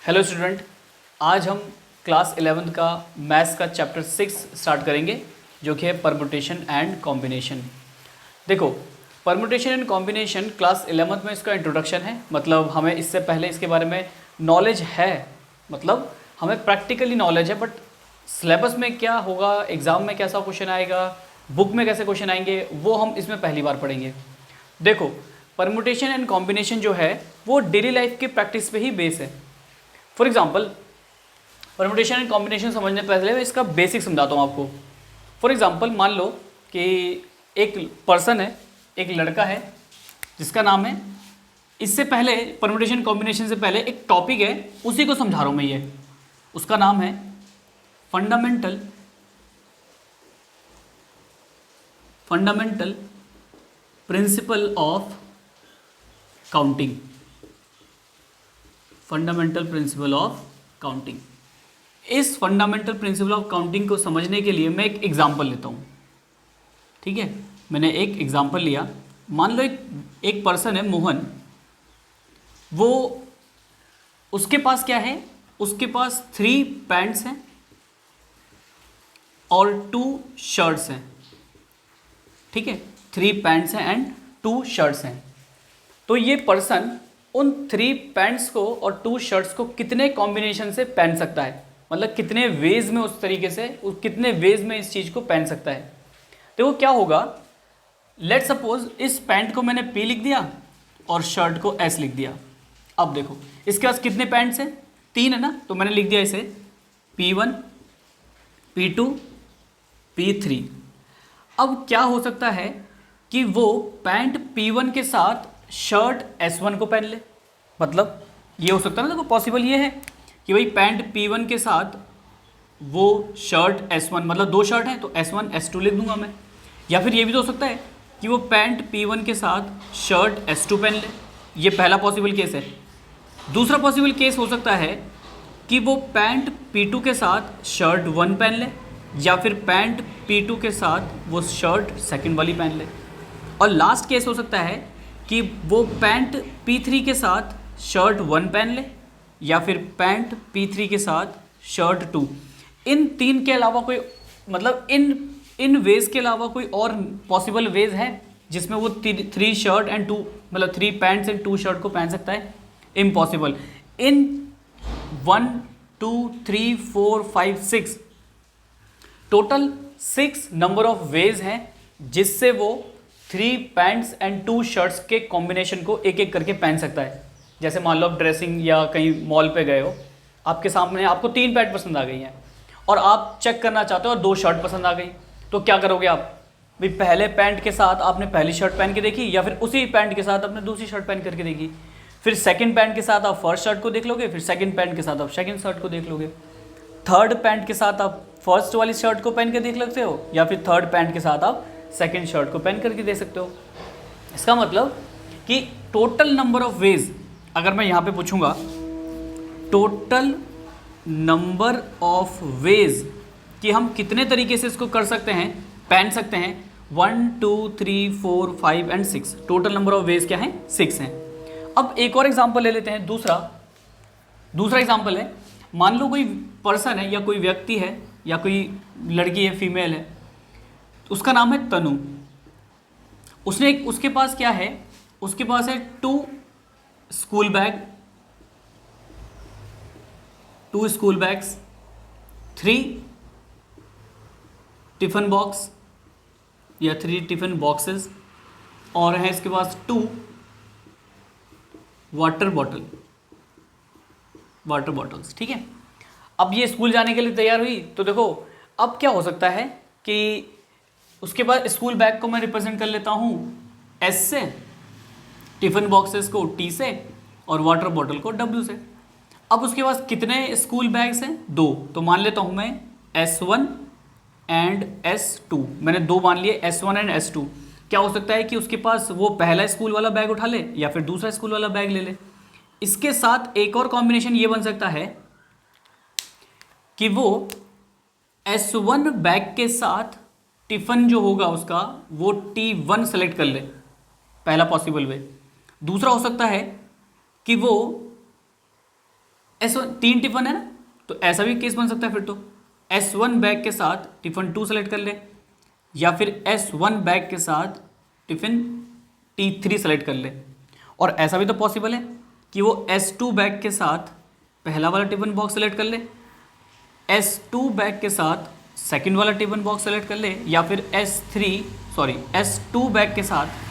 Hello student, आज हम class 11th का मैथ्स का चैप्टर 6 स्टार्ट करेंगे जो कि है परमुटेशन एंड कॉम्बिनेशन। देखो, permutation and combination class 11th में इसका इंट्रोडक्शन है, मतलब हमें इससे पहले इसके बारे में नॉलेज है, मतलब हमें प्रैक्टिकली नॉलेज है, बट सिलेबस में क्या होगा, एग्ज़ाम में कैसा क्वेश्चन आएगा, बुक में कैसे क्वेश्चन आएंगे, वो हम इसमें पहली बार पढ़ेंगे। देखो, परमुटेशन एंड कॉम्बिनेशन जो है वो डेली लाइफ की प्रैक्टिस पे ही बेस है। For example, permutation and combination समझने पहले मैं इसका बेसिक समझाता हूँ आपको। फॉर एग्जाम्पल, मान लो कि एक पर्सन है, एक लड़का है जिसका नाम है, इससे पहले परमुटेशन कॉम्बिनेशन से पहले एक टॉपिक है, उसी को समझा रहा हूँ मैं। ये उसका नाम है fundamental principle of counting. Fundamental principle of counting. इस फंडामेंटल प्रिंसिपल ऑफ काउंटिंग को समझने के लिए मैं एक एग्जांपल लेता हूँ। ठीक है, मैंने एक एग्जांपल लिया। मान लो एक पर्सन है मोहन, वो उसके पास क्या है, उसके पास 3 पैंट्स हैं और 2 शर्ट्स हैं। ठीक है, 3 पैंट्स हैं एंड 2 शर्ट्स हैं। तो ये पर्सन उन 3 पैंट्स को और 2 शर्ट्स को कितने कॉम्बिनेशन से पहन सकता है, मतलब कितने वेज में, उस तरीके से कितने वेज में इस चीज़ को पहन सकता है। देखो क्या होगा, लेट सपोज इस पैंट को मैंने P लिख दिया और शर्ट को S लिख दिया। अब देखो इसके पास कितने पैंट्स हैं, 3 है ना, तो मैंने लिख दिया इसे P1 P2 P3। अब क्या हो सकता है कि वो पैंट P1 के साथ शर्ट S1 को पहन ले, मतलब ये हो सकता है ना। देखो पॉसिबल ये है कि भाई पैंट P1 के साथ वो शर्ट S1, मतलब 2 शर्ट हैं तो S1 S2 लिख दूंगा मैं। या फिर ये भी तो हो सकता है कि वो पैंट P1 के साथ शर्ट S2 पहन ले, ये पहला पॉसिबल केस है। दूसरा पॉसिबल केस हो सकता है कि वो पैंट P2 के साथ शर्ट 1 पहन ले, या फिर पैंट P2 के साथ वो शर्ट सेकंड वाली पहन ले। और लास्ट केस हो सकता है कि वो पैंट P3 के साथ शर्ट 1 पहन ले, या फिर पैंट P3 के साथ शर्ट 2। इन 3 के अलावा कोई, मतलब इन वेज के अलावा कोई और पॉसिबल वेज है जिसमें वो 3 शर्ट एंड 2, मतलब 3 पैंट्स एंड 2 शर्ट को पहन सकता है? Impossible. In 1 2 3 4 5 6 total 6 number of ways हैं जिससे वो 3 पैंट्स एंड 2 शर्ट्स के कॉम्बिनेशन को एक एक करके पहन सकता है। जैसे मान लो आप ड्रेसिंग या कहीं मॉल पे गए हो, आपके सामने आपको 3 पैंट पसंद आ गई हैं और आप चेक करना चाहते हो और 2 शर्ट पसंद आ गई, तो क्या करोगे आप? भाई पहले पैंट के साथ आपने पहली शर्ट पहन के देखी, या फिर उसी पैंट के साथ आपने दूसरी शर्ट पहन करके देखी। फिर सेकंड पैंट के साथ आप फर्स्ट शर्ट को देख लोगे, फिर सेकंड पैंट के साथ आप सेकंड शर्ट को देख लोगे। थर्ड पैंट के साथ आप फर्स्ट वाली शर्ट को पहन के देख सकते हो, या फिर थर्ड पैंट के साथ आप सेकंड शर्ट को पहन करके दे सकते हो। इसका मतलब कि टोटल नंबर ऑफ वेज, अगर मैं यहाँ पे पूछूंगा टोटल नंबर ऑफ वेज कि हम कितने तरीके से इसको कर सकते हैं, पहन सकते हैं, 1 2 3 4 5 and 6, total number of ways क्या है? 6 हैं। अब एक और एग्जाम्पल ले लेते हैं। दूसरा एग्जाम्पल है, मान लो कोई पर्सन है या कोई व्यक्ति है या कोई लड़की है, फीमेल है, उसका नाम है तनु। उसके पास क्या है, उसके पास है 2 school bag, 2 school bags, 3 tiffin box या 3 टिफिन बॉक्सेस, और है इसके पास 2 वाटर बॉटल्स। ठीक है, अब ये स्कूल जाने के लिए तैयार हुई, तो देखो अब क्या हो सकता है कि उसके बाद स्कूल बैग को मैं रिप्रेजेंट कर लेता हूँ S से, टिफिन बॉक्सेस को T से, और वाटर बॉटल को W से। अब उसके पास कितने स्कूल बैग्स हैं? 2। तो मान लेता हूँ मैं S1 एंड S2, मैंने 2 मान लिए, S1 एंड S2। क्या हो सकता है कि उसके पास वो पहला स्कूल वाला बैग उठा ले या फिर दूसरा स्कूल वाला बैग ले ले। इसके साथ एक और कॉम्बिनेशन ये बन सकता है कि वो S1 बैग के साथ टिफिन जो होगा उसका वो T1 सेलेक्ट कर ले, पहला पॉसिबल वे। दूसरा हो सकता है कि वो S1 3 टिफिन है ना, तो ऐसा भी केस बन सकता है फिर तो S1 बैग के साथ टिफिन 2 सेलेक्ट कर ले, या फिर S1 बैग के साथ टिफिन T3 सेलेक्ट कर ले। और ऐसा भी तो पॉसिबल है कि वो S2 बैग के साथ पहला वाला टिफिन बॉक्स सेलेक्ट कर ले, S2 बैग के साथ सेकंड वाला टिफिन बॉक्स सेलेक्ट कर ले, या फिर S2 बैग के साथ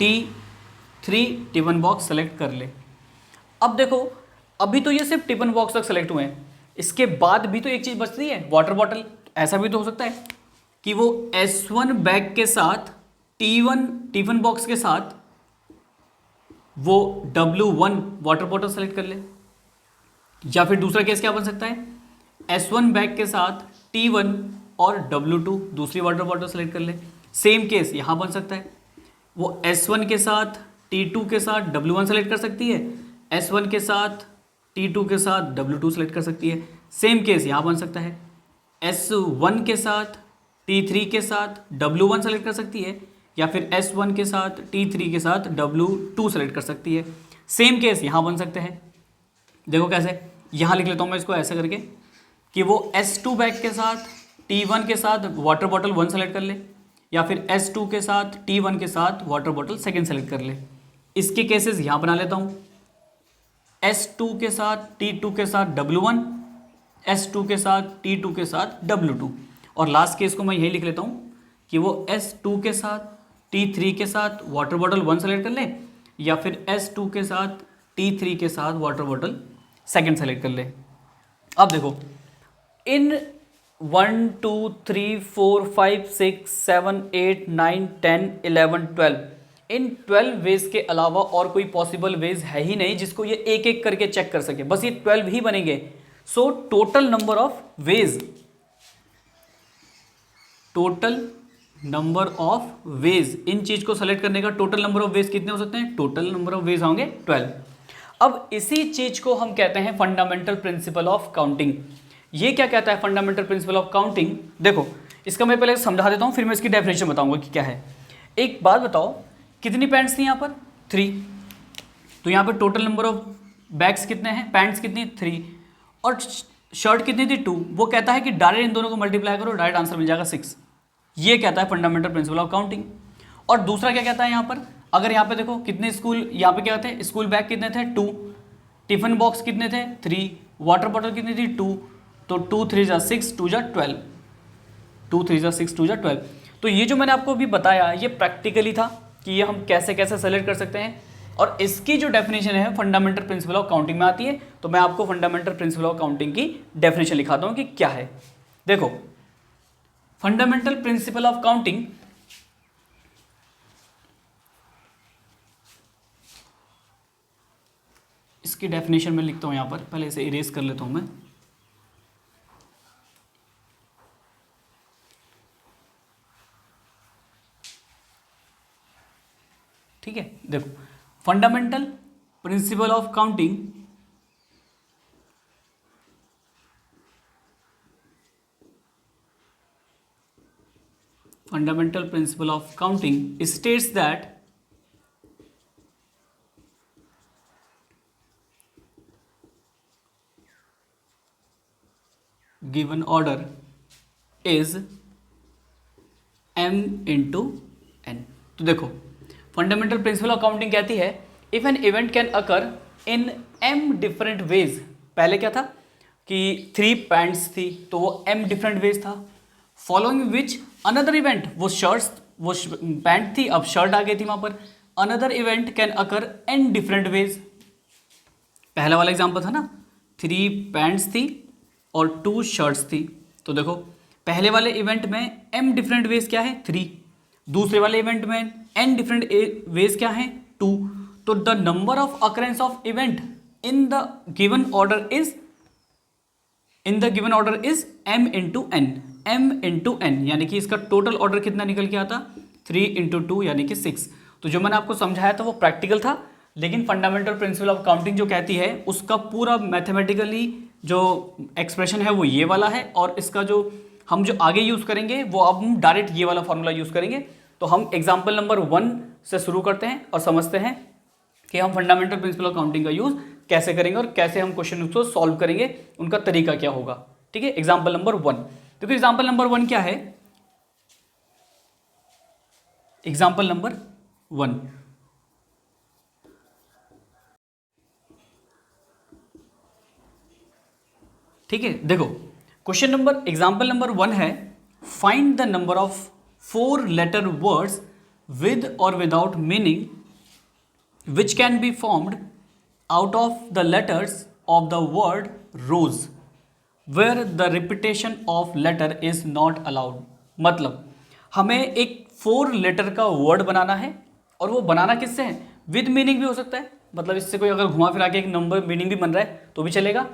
T3 टिफिन बॉक्स सेलेक्ट कर ले। अब देखो, अभी तो ये सिर्फ टिफिन बॉक्स तक सेलेक्ट हुए हैं, इसके बाद भी तो एक चीज़ बचती है, वाटर बॉटल। ऐसा भी तो हो सकता है कि वो S1 बैग के साथ T1 टिफिन बॉक्स के साथ वो W1 वाटर बॉटल सेलेक्ट कर ले। या फिर दूसरा केस क्या बन सकता है, S1 बैग के साथ T1 और W2 दूसरी वाटर बॉटल सेलेक्ट कर ले। सेम केस यहाँ बन सकता है, वो S1 के साथ T2 के साथ W1 सेलेक्ट कर सकती है, S1 के साथ T2 के साथ W2 सेलेक्ट कर सकती है। सेम केस यहाँ बन सकता है, S1 के साथ T3 के साथ W1 सेलेक्ट कर सकती है, या फिर S1 के साथ T3 के साथ W2 सेलेक्ट कर सकती है। सेम केस यहाँ बन सकते हैं। देखो कैसे, यहाँ लिख लेता हूँ मैं इसको ऐसे करके कि वो S2 बैग के साथ T1 के साथ वाटर बॉटल 1 सेलेक्ट कर ले, या फिर S2 के साथ T1 के साथ वाटर बॉटल सेकंड सेलेक्ट कर ले। इसके केसेस यहाँ बना लेता हूँ, S2 के साथ T2 के साथ W1, S2 के साथ T2 के साथ W2, और लास्ट केस को मैं यही लिख लेता हूँ कि वो S2 के साथ T3 के साथ वाटर बॉटल 1 सेलेक्ट कर ले, या फिर S2 के साथ T3 के साथ वाटर बॉटल सेकंड सेलेक्ट कर ले। अब देखो, इन 1 2 3 4 5 6 7 8 9 10 11 12 इन 12 वेज के अलावा और कोई पॉसिबल वेज है ही नहीं जिसको ये एक एक करके चेक कर सके, बस ये 12 ही बनेंगे। So total number of ways in चीज को सेलेक्ट करने का टोटल नंबर ऑफ वेज कितने हो सकते हैं, टोटल नंबर ऑफ वेज होंगे 12। अब इसी चीज को हम कहते हैं फंडामेंटल प्रिंसिपल ऑफ काउंटिंग। ये क्या कहता है फंडामेंटल प्रिंसिपल ऑफ काउंटिंग, देखो इसका मैं पहले समझा देता हूँ, फिर मैं इसकी डेफिनेशन बताऊंगा कि क्या है। एक बात बताओ, कितनी पैंट्स थी यहाँ पर 3, तो यहाँ पर टोटल नंबर ऑफ बैग्स कितने हैं, पैंट्स कितनी 3, और शर्ट कितनी थी 2। वो कहता है कि डायरेक्ट इन दोनों को मल्टीप्लाई करो, डायरेक्ट आंसर मिल जाएगा 6। ये कहता है फंडामेंटल प्रिंसिपल ऑफ काउंटिंग। और दूसरा क्या कहता है यहाँ पर, अगर यहाँ पे देखो कितने स्कूल, यहाँ पे क्या थे, स्कूल बैग कितने थे 2, टिफिन बॉक्स कितने थे 3, वाटर बॉटल कितनी थी 2, तो 2 3 जा 6 2 जा 12, 2 3 जा 6 2 जा 12। तो ये जो मैंने आपको अभी बताया ये प्रैक्टिकली था कि ये हम कैसे कैसे सेलेक्ट कर सकते हैं, और इसकी जो डेफिनेशन है फंडामेंटल प्रिंसिपल ऑफ काउंटिंग में आती है। तो मैं आपको फंडामेंटल प्रिंसिपल ऑफ काउंटिंग की डेफिनेशन लिखाता हूँ कि क्या है। देखो, फंडामेंटल प्रिंसिपल ऑफ काउंटिंग इसकी डेफिनेशन में लिखता हूँ यहाँ पर, पहले इसे इरेज कर लेता हूँ मैं। ठीक है, देखो fundamental principle of counting states that given order is m into n। तो देखो फंडामेंटल प्रिंसिपल ऑफ काउंटिंग कहती है if an event can occur in m different ways. पहले क्या था कि 3 पैंट्स थी तो वो m डिफरेंट वेज था, फॉलोइंग विच अनदर इवेंट, वो शर्ट्स, वो पैंट थी अब शर्ट आ गई थी वहां पर, another event can occur n different ways. पहला वाला एग्जांपल था ना, 3 पैंट्स थी और 2 शर्ट्स थी, तो देखो पहले वाले इवेंट में m डिफरेंट वेज क्या है 3, दूसरे वाले इवेंट में n डिफरेंट वेज क्या है 2। तो the number of occurrence of event in the given order is m into n, यानी कि इसका टोटल ऑर्डर कितना निकल के आता 3 इंटू 2 यानी कि 6। तो जो मैंने आपको समझाया था वो प्रैक्टिकल था, लेकिन फंडामेंटल प्रिंसिपल ऑफ काउंटिंग जो कहती है उसका पूरा मैथमेटिकली जो एक्सप्रेशन है वो ये वाला है, और इसका जो हम जो आगे यूज़ करेंगे वो अब हम डायरेक्ट ये वाला फॉर्मूला यूज़ करेंगे। तो हम एग्जाम्पल नंबर 1 से शुरू करते हैं और समझते हैं कि हम फंडामेंटल प्रिंसिपल ऑफ काउंटिंग का यूज़ कैसे करेंगे और कैसे हम क्वेश्चन को सॉल्व करेंगे, उनका तरीका क्या होगा। ठीक है, एग्जाम्पल नंबर 1, देखो एग्जाम्पल नंबर 1 क्या है। एग्जाम्पल नंबर 1, ठीक है, देखो क्वेश्चन नंबर एग्जाम्पल नंबर 1 है, find the number of 4 letter words with और without meaning which can be formed out of the letters of the word rose where the repetition of letter is not allowed. मतलब हमें एक 4 letter का word बनाना है, और वो बनाना किससे है, विद मीनिंग भी हो सकता है, मतलब इससे कोई अगर घुमा फिरा के एक नंबर मीनिंग भी बन रहा है तो भी चलेगा,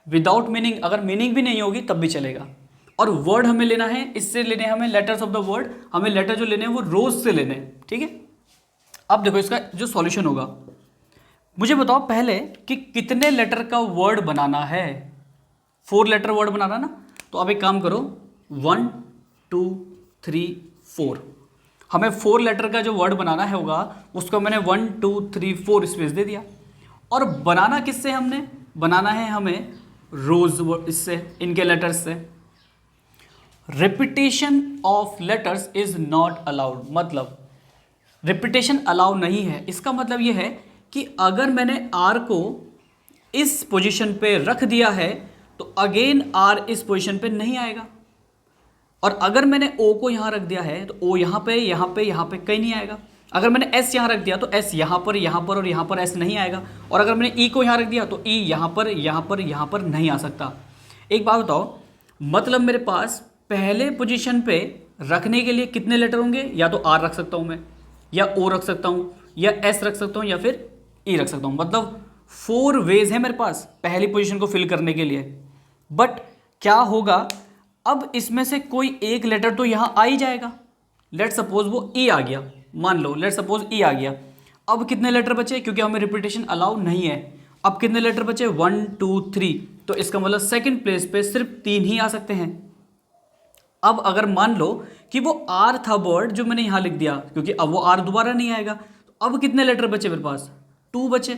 विदाउट मीनिंग अगर मीनिंग भी नहीं होगी तब भी चलेगा। और वर्ड हमें लेना है, इससे लेने हैं हमें लेटर्स ऑफ द वर्ड, हमें लेटर जो लेने हैं वो रोज से लेने हैं। ठीक है, अब देखो इसका जो सॉल्यूशन होगा, मुझे बताओ पहले कि कितने लेटर का वर्ड बनाना है। 4 लेटर वर्ड बनाना ना, तो अब एक काम करो, 1 2 3 4, हमें 4 लेटर का जो वर्ड बनाना है होगा उसको मैंने 1 2 3 4 स्पेस दे दिया। और बनाना किससे, हमने बनाना है हमें रोज इससे, इनके लेटर्स से। Repetition of letters is not allowed, मतलब रिपीटेशन अलाउ नहीं है। इसका मतलब ये है कि अगर मैंने आर को इस पोजीशन पे रख दिया है तो अगेन आर इस पोजीशन पे नहीं आएगा, और अगर मैंने ओ को यहाँ रख दिया है तो ओ यहाँ पे यहाँ पे यहाँ पे कहीं नहीं आएगा। अगर मैंने एस यहाँ रख दिया तो एस यहाँ पर और यहाँ पर एस नहीं आएगा, और अगर मैंने ई को यहाँ रख दिया तो ई यहाँ पर यहाँ पर नहीं आ सकता। एक बात बताओ, मतलब मेरे पास पहले पोजीशन पे रखने के लिए कितने लेटर होंगे, या तो आर रख सकता हूँ मैं, या ओ रख सकता हूँ, या एस रख सकता हूँ, या फिर ई रख सकता हूँ। मतलब 4 वेज है मेरे पास पहली पोजीशन को फिल करने के लिए। बट क्या होगा, अब इसमें से कोई एक लेटर तो यहाँ आ ही जाएगा। लेट सपोज वो ई आ गया, मान लो लेट सपोज ई आ गया। अब कितने लेटर बचे, क्योंकि हमें रिपीटेशन अलाउ नहीं है, अब कितने लेटर बचे 1 2 3, तो इसका मतलब सेकंड प्लेस पे सिर्फ 3 ही आ सकते हैं। अब अगर मान लो कि वो आर था वर्ड जो मैंने यहाँ लिख दिया, क्योंकि अब वो आर दोबारा नहीं आएगा, तो अब कितने लेटर बचे मेरे पास, 2 बचे।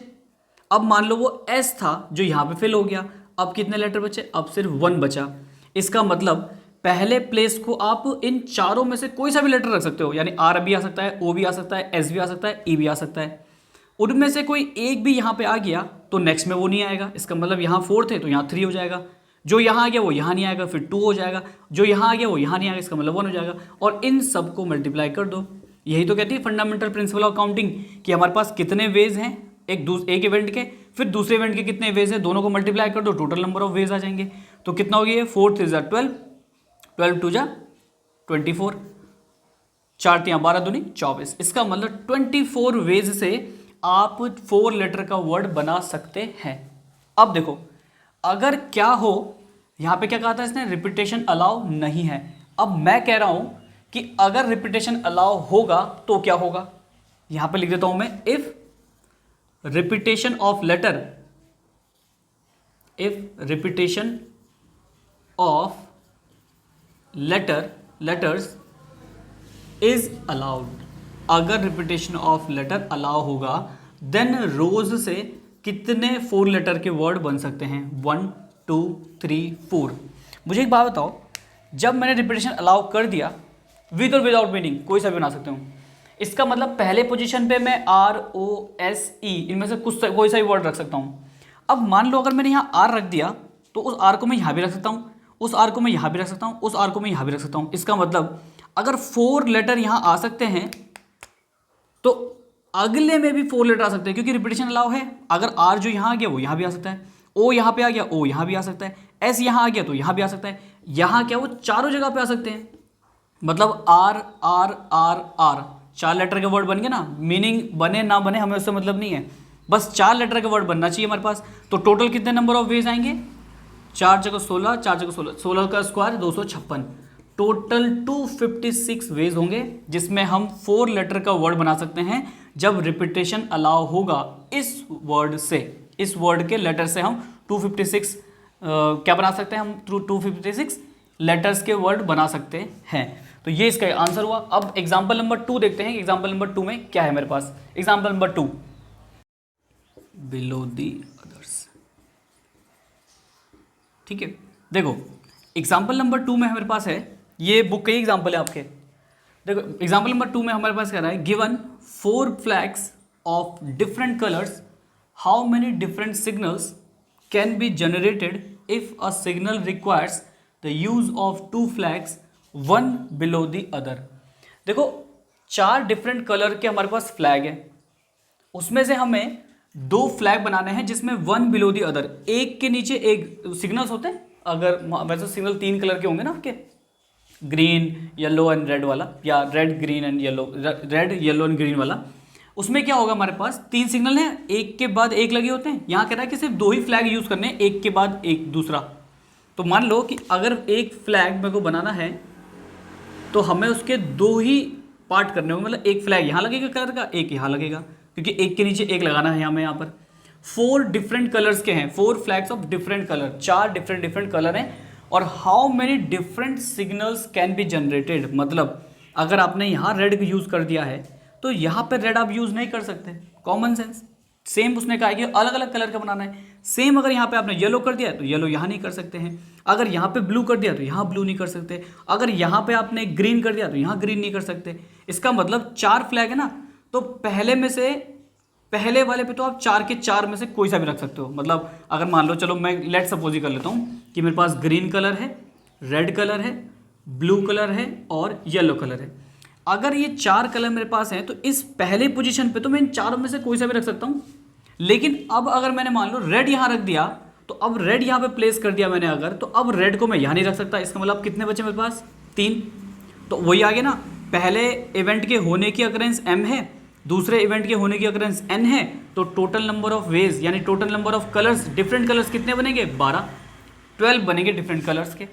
अब मान लो वो एस था जो यहाँ पे फिल हो गया, अब कितने लेटर बचे, अब सिर्फ 1 बचा। इसका मतलब पहले प्लेस को आप इन चारों में से कोई सा भी लेटर रख सकते हो, यानी आर भी आ सकता है, ओ भी आ सकता है, एस भी आ सकता है, ई भी आ सकता है। उनमें से कोई एक भी यहाँ पे आ गया तो नेक्स्ट में वो नहीं आएगा। इसका मतलब यहाँ 4 थे तो यहाँ 3 हो जाएगा, जो यहाँ आ गया वो यहाँ नहीं आएगा, फिर 2 हो जाएगा, जो यहाँ आ गया वो यहाँ नहीं आएगा, इसका मतलब 1 हो जाएगा। और इन सब को मल्टीप्लाई कर दो। यही तो कहती है फंडामेंटल प्रिंसिपल ऑफ काउंटिंग, कि हमारे पास कितने वेज हैं एक इवेंट के, फिर दूसरे इवेंट के कितने वेज हैं, दोनों को मल्टीप्लाई कर दो, टोटल नंबर ऑफ वेज आ जाएंगे। तो कितना हो गया, 4 3 12, 12 2 24, 4 3 12 दूनी 24। इसका मतलब 24 वेज से आप 4 लेटर का वर्ड बना सकते हैं। अब देखो, अगर क्या हो, यहाँ पे क्या कहा था इसने, रिपीटेशन अलाउ नहीं है। अब मैं कह रहा हूं कि अगर रिपीटेशन अलाउ होगा तो क्या होगा, यहां पे लिख देता हूं मैं, if repetition of letter, if repetition of letters is allowed, अगर रिपीटेशन ऑफ लेटर अलाउ होगा, देन रोज से कितने 4 लेटर के वर्ड बन सकते हैं, 1 2 3 4। मुझे एक बात बताओ, जब मैंने रिपीटेशन अलाउ कर दिया, विद और विदाउट मीनिंग कोई सा भी बना सकता हूँ, इसका मतलब पहले पोजीशन पे मैं आर ओ एस ई इनमें से कोई सा भी वर्ड रख सकता हूँ। अब मान लो अगर मैंने यहाँ आर रख दिया तो उस आर को मैं यहाँ भी रख सकता हूँ, उस आर को मैं यहाँ भी रख सकता हूँ, उस आर को मैं यहाँ भी रख सकता हूँ। इसका मतलब अगर 4 लेटर यहाँ आ सकते हैं तो अगले में भी 4 लेटर आ सकते हैं, क्योंकि रिपीटेशन अलाउ है। अगर आर जो यहाँ आ गया वो यहाँ भी आ सकता है, ओ यहाँ पे आ गया ओ यहाँ भी आ सकता है, एस यहाँ आ गया तो यहाँ भी आ सकता है, यहाँ क्या वो चारों जगह पे आ सकते हैं। मतलब R R R R 4 letter के वर्ड बन गए ना, मीनिंग बने ना बने हमें उससे मतलब नहीं है, बस 4 लेटर के वर्ड बनना चाहिए हमारे पास। तो टोटल कितने नंबर ऑफ वेज आएंगे, 4 जगह 16, 4 जगह 16, 16 का स्क्वायर 256, टोटल 256 वेज होंगे जिसमें हम 4 लेटर का वर्ड बना सकते हैं जब रिपीटेशन अलाउ होगा। इस वर्ड से, इस वर्ड के लेटर से हम 256 क्या बना सकते हैं, हम 256 लेटर्स के वर्ड बना सकते हैं। तो ये इसका आंसर हुआ। अब एग्जाम्पल नंबर 2 देखते हैं, एग्जाम्पल नंबर 2 में क्या है मेरे पास। Example number 2, below the others. ठीक है, देखो एग्जाम्पल नंबर 2 में हमारे पास है, ये बुक का ही एग्जाम्पल है आपके। देखो एग्जाम्पल नंबर 2 में हमारे पास कह रहा है given 4 flags of different colours, how many different signals can be generated if a signal requires the use of 2 flags one below the other. देखो 4 डिफरेंट कलर के हमारे पास फ्लैग है, उसमें से हमें 2 फ्लैग बनाने हैं जिसमें वन बिलो दी अदर, एक के नीचे एक सिग्नल्स होते हैं। अगर वैसे सिग्नल 3 कलर के होंगे ना आपके, ग्रीन येलो एंड रेड वाला, या red green and yellow, red yellow and green वाला, उसमें क्या होगा हमारे पास 3 सिग्नल हैं, एक के बाद एक लगे होते हैं। यहाँ कह रहा है कि सिर्फ 2 ही फ्लैग यूज करने हैं, एक के बाद एक दूसरा। तो मान लो कि अगर एक फ्लैग मेरे को बनाना है तो हमें उसके 2 ही पार्ट करने होंगे, मतलब एक फ्लैग यहाँ लगेगा कलर का, एक यहाँ लगेगा, क्योंकि एक के नीचे एक लगाना है हमें। यहाँ पर 4 डिफरेंट कलर्स के हैं, 4 flags of different colour, 4 different colour हैं। और how many different signals can be generated, मतलब अगर आपने यहाँ रेड यूज कर दिया है तो यहाँ पे रेड आप यूज नहीं कर सकते, कॉमन सेंस। सेम उसने कहा कि अलग अलग कलर का बनाना है। सेम अगर यहाँ पे आपने येलो कर दिया तो येलो यहाँ नहीं कर सकते हैं, अगर यहाँ पे ब्लू कर दिया तो यहाँ ब्लू नहीं कर सकते, अगर यहाँ पे आपने ग्रीन कर दिया तो यहाँ ग्रीन नहीं कर सकते। इसका मतलब 4 फ्लैग है ना, तो पहले में से, पहले वाले पे तो आप 4 के 4 में से कोई सा भी रख सकते हो। मतलब अगर मान लो, चलो मैं लेट सपोज ही कर लेता हूँ कि मेरे पास ग्रीन कलर है, रेड कलर है, ब्लू कलर है और येलो कलर है। अगर ये 4 कलर मेरे पास हैं तो इस पहले पोजीशन पे तो मैं इन चारों में से कोई सा भी रख सकता हूँ। लेकिन अब अगर मैंने मान लो रेड यहाँ रख दिया, तो अब रेड यहाँ पे प्लेस कर दिया मैंने अगर, तो अब रेड को मैं यहाँ नहीं रख सकता। इसका मतलब कितने बचे मेरे पास? 3। तो वही आगे ना, पहले इवेंट के होने की अकरेंस m है, दूसरे इवेंट के होने की अकरेंस n है, तो टोटल नंबर ऑफ वेज यानी total number of colours, different colours कितने बनेंगे? 12 बनेंगे डिफरेंट कलर्स के।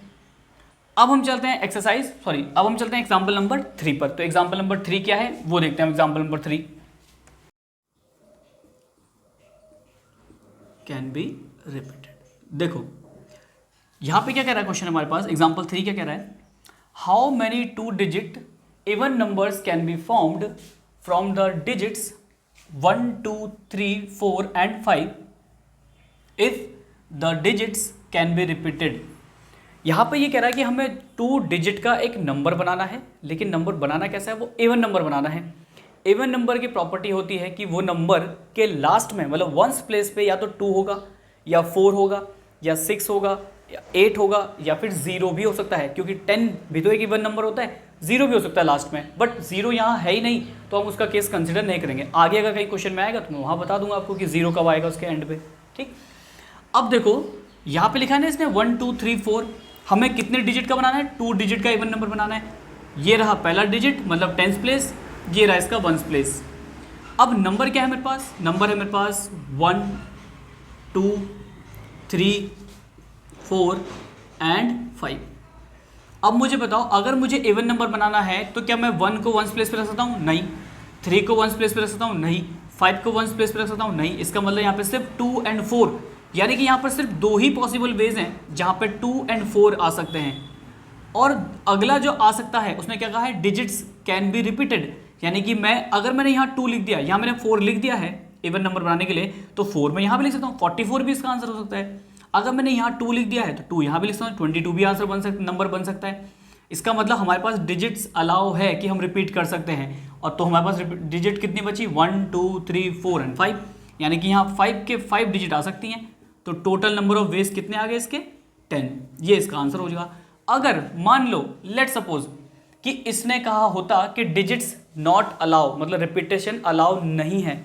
अब हम चलते हैं अब हम चलते हैं एग्जाम्पल नंबर 3 पर। तो एग्जाम्पल नंबर 3 क्या है वो देखते हैं। Example number 3 can be repeated. देखो यहां पे क्या कह रहा है क्वेश्चन हमारे पास, एग्जाम्पल 3 क्या कह रहा है, how many 2 digit even numbers can be formed from the digits 1 2 3 4 and 5 if the digits can be repeated. यहाँ पे ये कह रहा है कि हमें 2 डिजिट का एक नंबर बनाना है, लेकिन नंबर बनाना कैसा है? वो इवन नंबर बनाना है। इवन नंबर की प्रॉपर्टी होती है कि वो नंबर के लास्ट में, मतलब वंस प्लेस पे या तो 2 होगा या 4 होगा या 6 होगा या 8 होगा या फिर 0 भी हो सकता है, क्योंकि 10 भी तो एक इवन नंबर होता है, 0 भी हो सकता है लास्ट में, बट 0 यहाँ है ही नहीं तो हम उसका केस कंसिडर नहीं करेंगे। आगे अगर कहीं क्वेश्चन में आएगा तो मैं वहाँ बता दूंगा आपको कि 0 कब आएगा उसके एंड पे। ठीक, अब देखो यहाँ पे लिखा है ना इसने 1 2 3 4, हमें कितने डिजिट का बनाना है? 2 डिजिट का इवन नंबर बनाना है। ये रहा पहला डिजिट मतलब 10th प्लेस, ये रहा इसका 1st प्लेस। अब नंबर क्या है मेरे पास? नंबर है मेरे पास 1 2 3 4 एंड 5। अब मुझे बताओ, अगर मुझे इवन नंबर बनाना है तो क्या मैं 1 को 1st प्लेस पे रख सकता हूँ? नहीं। 3 को 1st प्लेस पे रख सकता हूँ? नहीं। 5 को 1st प्लेस पे रख सकता हूँ? नहीं। इसका मतलब यहाँ पे सिर्फ 2 एंड 4, यानी कि यहाँ पर सिर्फ 2 ही पॉसिबल वेज हैं जहाँ पे 2 एंड 4 आ सकते हैं। और अगला जो आ सकता है उसने क्या कहा है? डिजिट्स कैन बी रिपीटेड, यानी कि अगर मैंने यहाँ 2 लिख दिया, यहाँ मैंने 4 लिख दिया है इवन नंबर बनाने के लिए, तो 4 मैं यहाँ भी लिख सकता हूँ, 44 भी इसका आंसर हो सकता है। अगर मैंने यहाँ 2 लिख दिया है तो 2 यहाँ भी लिख सकता हूँ, 22 भी आंसर नंबर बन सकता है। इसका मतलब हमारे पास डिजिट्स अलाउ है कि हम रिपीट कर सकते हैं। और तो हमारे पास डिजिट कितनी बची? 1 2 3 4 एंड 5, यानी कि यहाँ 5 के 5 डिजिट आ सकती हैं। तो टोटल नंबर ऑफ वेज कितने आ गए इसके? 10। ये इसका आंसर हो जाएगा। अगर मान लो लेट सपोज कि इसने कहा होता कि डिजिट्स नॉट अलाउ, मतलब रिपीटेशन अलाउ नहीं है,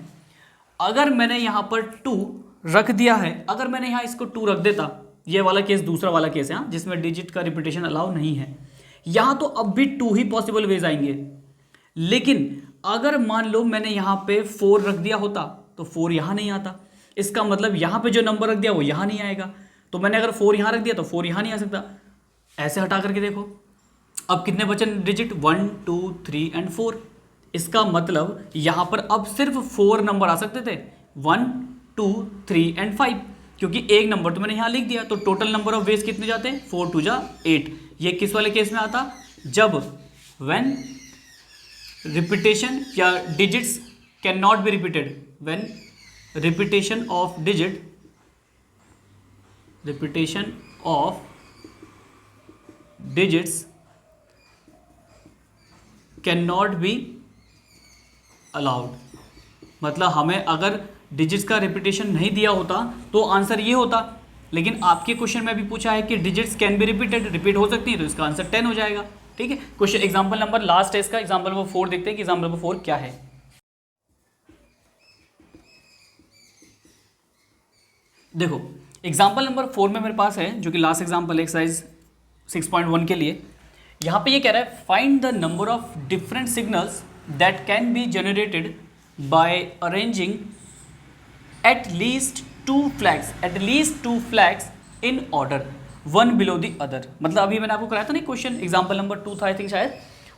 अगर मैंने यहाँ पर 2 रख दिया है, अगर मैंने यहाँ इसको 2 रख देता, ये वाला केस दूसरा वाला केस है जिसमें डिजिट का रिपीटेशन अलाउ नहीं है, यहाँ तो अब भी 2 ही पॉसिबल वेज आएंगे। लेकिन अगर मान लो मैंने यहाँ पे 4 रख दिया होता तो 4 यहाँ नहीं आता, इसका मतलब यहाँ पे जो नंबर रख दिया वो यहाँ नहीं आएगा। तो मैंने अगर 4 यहाँ रख दिया तो 4 यहाँ नहीं आ सकता। ऐसे हटा करके देखो, अब कितने बचे डिजिट? 1 2 3 एंड 4। इसका मतलब यहाँ पर अब सिर्फ 4 नंबर आ सकते थे, 1 2 3 एंड 5, क्योंकि एक नंबर तो मैंने यहाँ लिख दिया। तो टोटल नंबर ऑफ वेज कितने जाते हैं? 4 2 जा 8। ये किस वाले केस में आता? जब व्हेन रिपीटेशन या digits can not be repeated, when repetition of digit repetition of digits can not be allowed. मतलब हमें अगर डिजिट्स का रिपीटेशन नहीं दिया होता तो आंसर ये होता, लेकिन आपके क्वेश्चन में भी पूछा है कि digits can be repeated, repeat हो सकती है, तो इसका आंसर 10 हो जाएगा। ठीक है, क्वेश्चन एग्जांपल नंबर लास्ट है इसका, एग्जांपल नंबर 4 देखते हैं कि एग्जांपल नंबर 4 क्या है। देखो एग्जांपल नंबर 4 में मेरे पास है, जो कि लास्ट एग्जांपल एक्सरसाइज 6.1 के लिए। यहाँ पे ये कह रहा है find the number of different signals that can be generated by arranging at least two flags in order one below the other. मतलब अभी मैंने आपको कराया था ना क्वेश्चन, एग्जांपल नंबर 2 था आई थिंक शायद,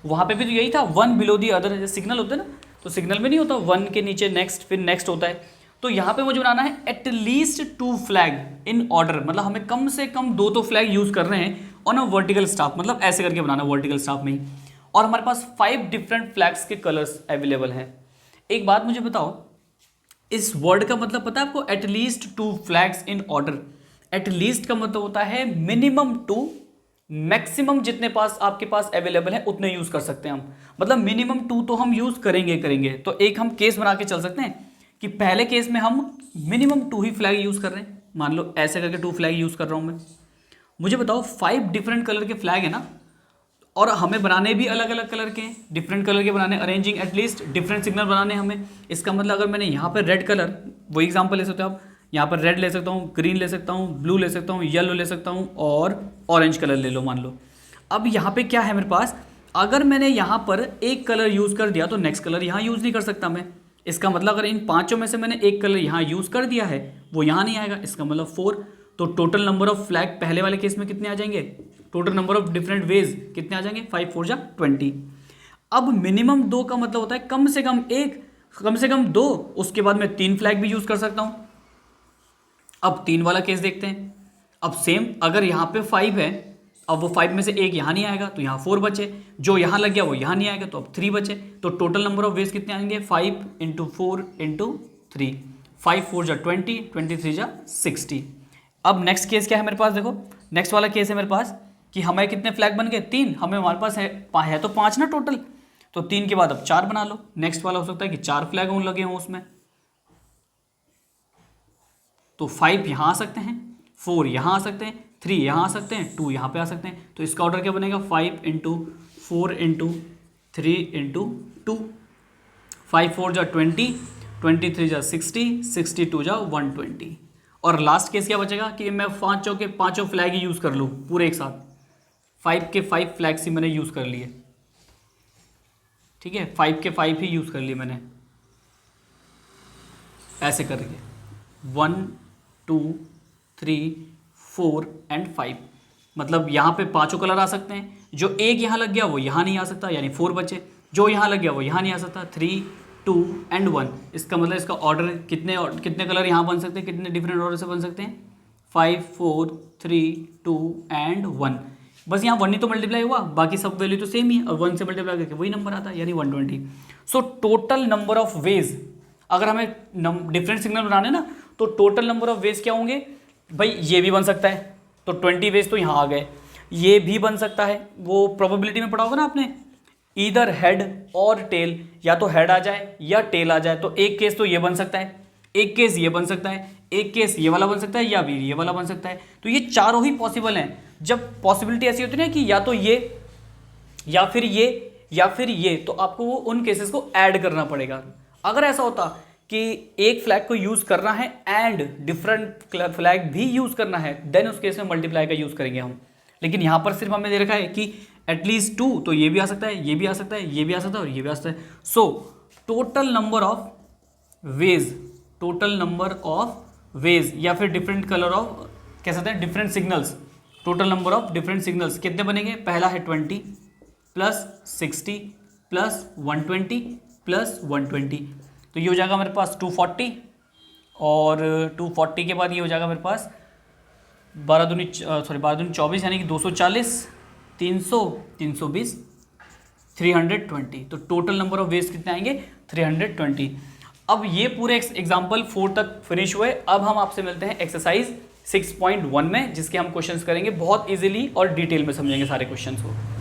वहाँ पे भी तो यही था, वन बिलो द अदर। जैसे सिग्नल होते हैं ना, तो सिग्नल में नहीं होता वन के नीचे नेक्स्ट फिर नेक्स्ट होता है, तो यहाँ पे मुझे बनाना है at least 2 flag in order. मतलब हमें कम से कम 2 तो फ्लैग यूज कर रहे हैं ऑन अ वर्टिकल स्टाफ, मतलब ऐसे करके बनाना वर्टिकल स्टाफ में ही। और हमारे पास 5 डिफरेंट फ्लैग्स के कलर्स अवेलेबल हैं। एक बात मुझे बताओ, इस वर्ड का मतलब पता है आपको? At least 2 flags in order. At least का मतलब होता है मिनिमम 2, मैक्सिमम जितने पास आपके पास अवेलेबल है उतने यूज कर सकते हैं हम। मतलब मिनिमम 2 तो हम यूज करेंगे। तो एक हम केस बना के चल सकते हैं कि पहले केस में हम मिनिमम 2 ही फ्लैग यूज कर रहे हैं। मान लो ऐसे करके 2 फ्लैग यूज कर रहा हूं मैं। मुझे बताओ 5 डिफरेंट कलर के फ्लैग है ना, और हमें बनाने भी अलग अलग कलर के हैं, डिफरेंट कलर के बनाने, अरेंजिंग एटलीस्ट डिफरेंट सिग्नल बनाने हमें। इसका मतलब अगर मैंने यहाँ पर रेड कलर, वो एग्जांपल ले सकते हो आप, यहाँ पर रेड ले सकता हूँ, ग्रीन ले सकता हूँ, ब्लू ले सकता हूँ, येलो ले सकता हूँ और ऑरेंज कलर ले लो मान लो। अब यहाँ पे क्या है मेरे पास, अगर मैंने यहाँ पर एक कलर यूज़ कर दिया तो नेक्स्ट कलर यहाँ यूज़ नहीं कर सकता मैं। इसका मतलब अगर इन 5 में से मैंने एक कलर यहाँ यूज़ कर दिया है वो यहाँ नहीं आएगा, इसका मतलब 4। तो टोटल नंबर ऑफ फ्लैग पहले वाले केस में कितने आ जाएंगे, total number of different ways कितने आ जाएंगे, 5 4 जा 20। अब मिनिमम 2 का मतलब होता है कम से कम 1, कम से कम 2, उसके बाद मैं 3 फ्लैग भी यूज़ कर सकता हूँ। अब 3 वाला केस देखते हैं। अब सेम अगर यहाँ पे 5 है, अब वो 5 में से एक यहाँ नहीं आएगा तो यहाँ 4 बचे, जो यहाँ लग गया वो यहाँ नहीं आएगा तो अब 3 बचे। तो टोटल नंबर ऑफ वेज कितने आएंगे, 5 × 4 × 3, 5 4 जा 20, 23 जा 60। अब नेक्स्ट केस क्या है मेरे पास, देखो नेक्स्ट वाला केस है मेरे पास कि हमें कितने फ्लैग बन गए, 3। हमें हमारे पास है तो 5 ना टोटल, तो 3 के बाद अब 4 बना लो। नेक्स्ट वाला हो सकता है कि 4 फ्लैग हों लगे हों उसमें, तो 5 यहाँ आ सकते हैं, 4 यहाँ आ सकते हैं, 3 यहाँ आ सकते हैं, 2 यहाँ पे आ सकते हैं। तो इसका ऑर्डर क्या बनेगा, 5 × 4 × 3 × 2, 5 4 जा 20, 23 जा 60, 62 जा 120। और लास्ट केस क्या बचेगा कि मैं 5 के 5 फ्लैग ही यूज़ कर लूँ पूरे एक साथ। 5 के 5 फ्लैग्स ही मैंने यूज़ कर लिए, ठीक है, 5 के 5 ही यूज़ कर लिए मैंने, ऐसे करके 1 2 3 4 एंड 5। मतलब यहाँ पे 5 कलर आ सकते हैं, जो एक यहाँ लग गया वो यहाँ नहीं आ सकता, यानी 4 बचे, जो यहाँ लग गया वो यहाँ नहीं आ सकता, 3 2 एंड 1। इसका मतलब इसका ऑर्डर कितने कलर यहाँ बन सकते हैं, कितने डिफरेंट ऑर्डर से बन सकते हैं, 5 4 3 2 एंड 1। बस यहाँ 1 ही तो मल्टीप्लाई हुआ, बाकी सब वैल्यू तो सेम ही है, और 1 से मल्टीप्लाई करके वही नंबर आता है, यानी 120। So total number of ways, अगर हमें डिफरेंट सिग्नल बनाने ना, तो टोटल नंबर ऑफ वेज क्या होंगे भाई, ये भी बन सकता है तो 20 वेज तो यहाँ आ गए, ये भी बन सकता है, वो प्रोबेबिलिटी में पढ़ा होगा ना आपने, ईदर हेड और टेल, या तो हेड आ जाए या टेल आ जाए। तो एक केस तो ये बन सकता है, एक केस ये बन सकता है, एक केस ये वाला बन सकता है, या भी ये वाला बन सकता है। तो ये चारों ही पॉसिबल हैं। जब पॉसिबिलिटी ऐसी होती है ना कि या तो ये या फिर ये या फिर ये, तो आपको वो उन केसेस को ऐड करना पड़ेगा। अगर ऐसा होता कि एक फ्लैग को यूज करना है एंड डिफरेंट फ्लैग भी यूज करना है, देन उस केस में मल्टीप्लाई का यूज करेंगे हम। लेकिन यहां पर सिर्फ हमें दे रखा है कि एटलीस्ट 2, तो ये भी आ सकता है, ये भी आ सकता है, ये भी आ सकता है और ये भी आ सकता है। So total number of ways या फिर डिफरेंट कलर ऑफ, कह सकते हैं different signals, total number of different signals कितने बनेंगे, पहला है 20 प्लस 60 प्लस 120 प्लस 120, तो ये हो जाएगा मेरे पास 240, और 240 के बाद ये हो जाएगा मेरे पास 12 दूनी 24, यानी कि 240, 300, 320, 320। तो टोटल नंबर ऑफ वेज कितने आएंगे, 320। अब ये पूरे एग्जाम्पल 4 तक फिनिश हुए। अब हम आपसे मिलते हैं एक्सरसाइज 6.1 में, जिसके हम क्वेश्चंस करेंगे बहुत इजीली और डिटेल में समझेंगे सारे क्वेश्चंस को।